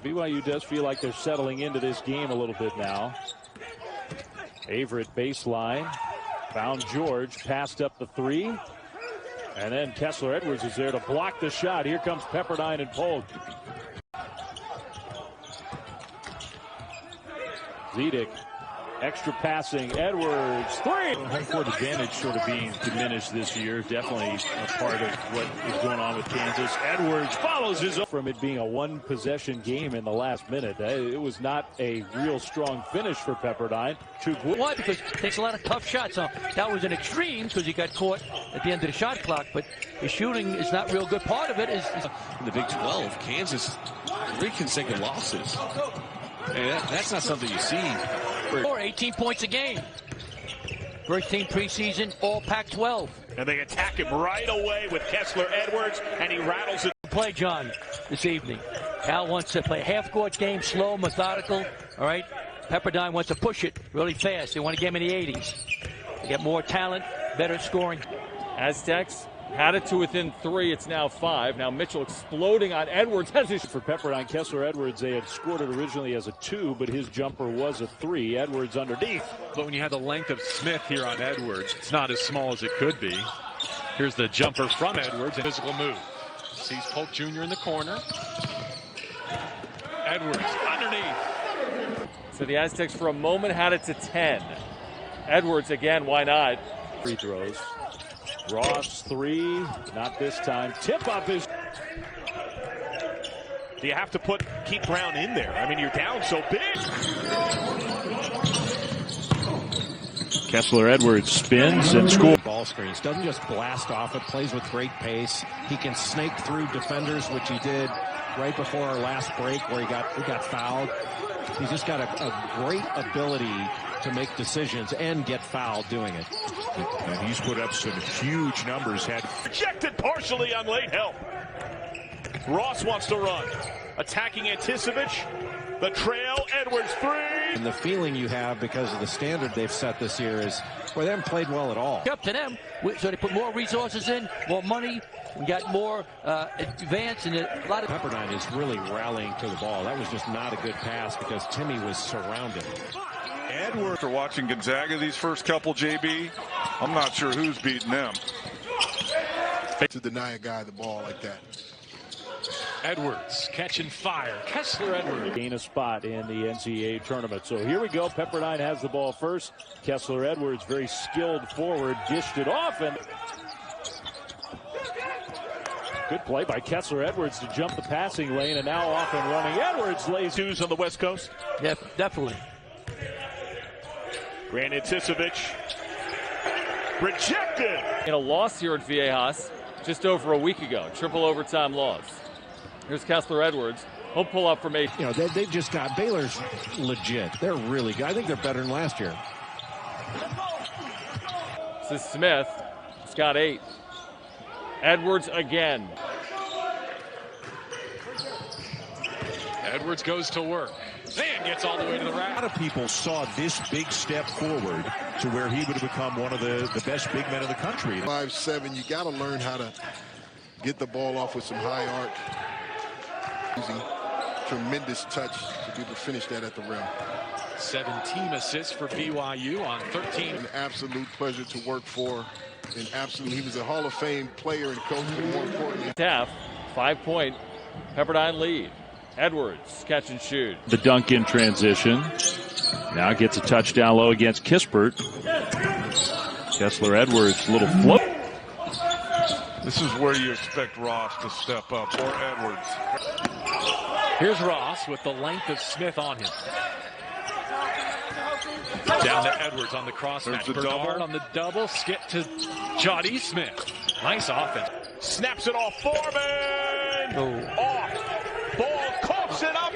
BYU does feel like they're settling into this game a little bit now. Averett baseline. Found George. Passed up the three. And then Kessler Edwards is there to block the shot. Here comes Pepperdine and Polk. Zedick. Extra passing, Edwards, three! Home court advantage sort of being diminished this year. Definitely a part of what is going on with Kansas. Edwards follows his own. From it being a one-possession game in the last minute. It was not a real strong finish for Pepperdine. Why? Because it takes a lot of tough shots. So that was an extreme because he got caught at the end of the shot clock. But his shooting is not real good. Part of it is in the Big 12, Kansas, 3 consecutive losses. Hey, that's not something you see. 18 points a game. First team preseason, all Pac-12. And they attack him right away with Kessler Edwards, and he rattles it. Play John this evening. Cal wants to play a half-court game, slow, methodical. All right. Pepperdine wants to push it really fast. They want to get him in the 80s. They get more talent, better scoring. Aztecs had it to within 3. It's now 5. Now Mitchell exploding on Edwards. For Pepperdine, Kessler Edwards, they had scored it originally as a 2, but his jumper was a 3. Edwards underneath. But when you have the length of Smith here on Edwards, it's not as small as it could be. Here's the jumper from Edwards. A physical move. Sees Polk Junior in the corner. Edwards underneath. So the Aztecs for a moment had it to 10. Edwards again, why not? Free throws. Ross 3, not this time. Tip up is. Do you have to keep Brown in there? I mean, you're down so big. Kessler Edwards spins and scores. Ball screens. Doesn't just blast off it. Plays with great pace. He can snake through defenders, which he did right before our last break where he got fouled. He's just got a great ability to make decisions and get fouled doing it. And he's put up some huge numbers. Had rejected partially on late help. Ross wants to run. Attacking Anticevich. The trail, Edwards 3. And the feeling you have because of the standard they've set this year is, well, they haven't played well at all. Up to them. So they put more resources in, more money. We got more advance and a lot of. Pepperdine is really rallying to the ball. That was just not a good pass because Timmy was surrounded. Edwards. After watching Gonzaga these first couple, JB, I'm not sure who's beating them. To deny a guy the ball like that. Edwards catching fire. Kessler Edwards. Gain a spot in the NCAA tournament. So here we go. Pepperdine has the ball first. Kessler Edwards, very skilled forward, dished it off. And good play by Kessler Edwards to jump the passing lane, and now off and running. Edwards lays twos on the West Coast. Yeah, definitely. Grant Anticevich. Rejected. In a loss here at Viejas just over a week ago. Triple overtime loss. Here's Kessler Edwards. He'll pull up from 8. You know, they've just got Baylor's legit. They're really good. I think they're better than last year. This is Smith. He's got 8. Edwards again. Edwards goes to work. Then gets all the way to the rack. A lot of people saw this big step forward to where he would have become one of the best big men in the country. 5'7", you got to learn how to get the ball off with some high arc. Using tremendous touch to be able to finish that at the rim. 7 assists for BYU on 13. An absolute pleasure to work for. And absolutely, he was a Hall of Fame player and coach, but more importantly. Half, 5-point Pepperdine lead. Edwards catch and shoot. The dunk in transition. Now gets a touchdown low against Kispert. Kessler Edwards, little float. This is where you expect Ross to step up, or Edwards. Here's Ross with the length of Smith on him. Down to Edwards on the crossmatch. Bernard on the double. Skip to Jody Smith. Nice offense. Snaps it off Foreman. Oh. Off. Ball coughs it up.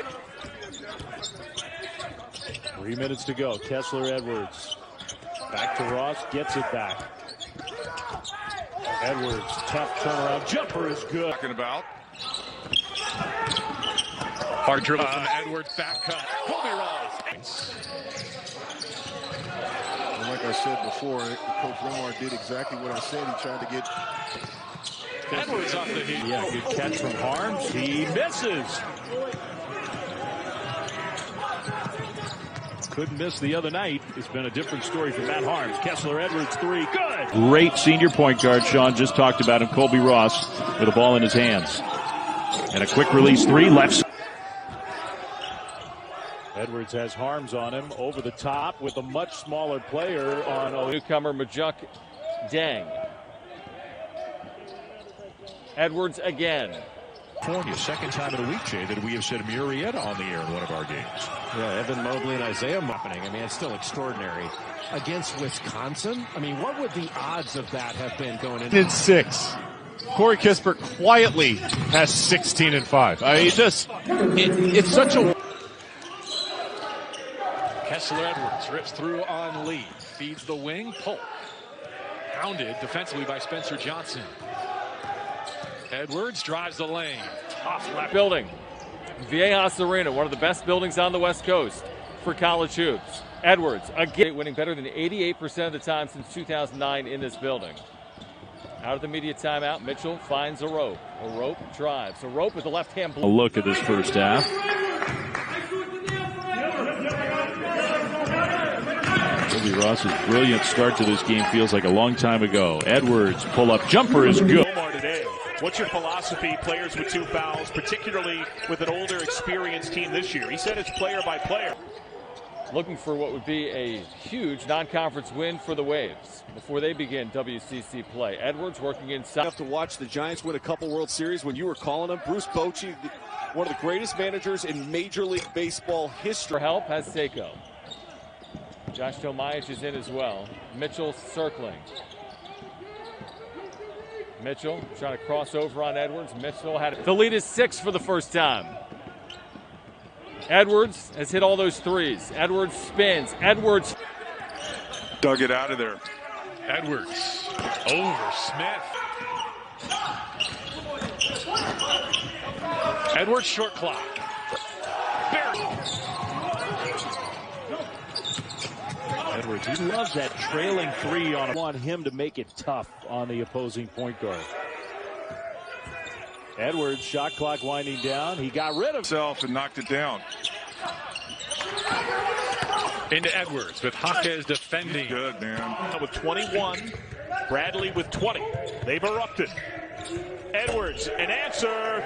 3 minutes to go. Kessler Edwards. Back to Ross. Gets it back. Edwards, tough turnaround. Jumper is good. Talking about. Hard dribble from Edwards. Back cut. Kobe Ross. And like I said before, Coach Romar did exactly what I said. He tried to get Edwards off the heat. Yeah, good catch from Harms. He misses. couldn't miss the other night. It's been a different story for Matt Harms. Kessler Edwards, three, good. Great senior point guard. Sean just talked about him. Colby Ross with a ball in his hands. And a quick release three, left. Edwards has Harms on him over the top with a much smaller player on newcomer Majuk Deng. Edwards again. Second time in a week, Jay, that we have said Murrieta on the air in one of our games. Yeah, Evan Mobley and Isaiah happening. I mean, it's still extraordinary. Against Wisconsin? I mean, what would the odds of that have been going into? In 6. Corey Kispert quietly has 16 and 5. I mean, it's such a... Kessler Edwards rips through on Lee. Feeds the wing. Polk. Pounded defensively by Spencer Johnson. Edwards drives the lane. Tough left building. Viejas Arena, one of the best buildings on the West Coast for college hoops. Edwards, again, winning better than 88% of the time since 2009 in this building. Out of the media timeout, Mitchell finds a rope. A rope drives. A rope with the left-hand blow. A look at this first half. Colby Ross's brilliant start to this game feels like a long time ago. Edwards, pull-up jumper is good. What's your philosophy, players with 2 fouls, particularly with an older, experienced team this year? He said it's player by player. Looking for what would be a huge non-conference win for the Waves before they begin WCC play. Edwards working inside. Enough to watch the Giants win a couple World Series when you were calling them. Bruce Bochy, one of the greatest managers in Major League Baseball history. For help has Seiko. Josh Tomajic is in as well. Mitchell circling. Mitchell trying to cross over on Edwards. Mitchell had it. The lead is 6 for the first time. Edwards has hit all those threes. Edwards spins. Edwards dug it out of there. Edwards over Smith. Edwards short clock. Edwards, he loves that trailing three on him. Want him to make it tough on the opposing point guard. Edwards, shot clock winding down. He got rid of himself and knocked it down. Into Edwards with Jaquez defending. He's good, man. With 21, Bradley with 20. They've erupted. Edwards, an answer.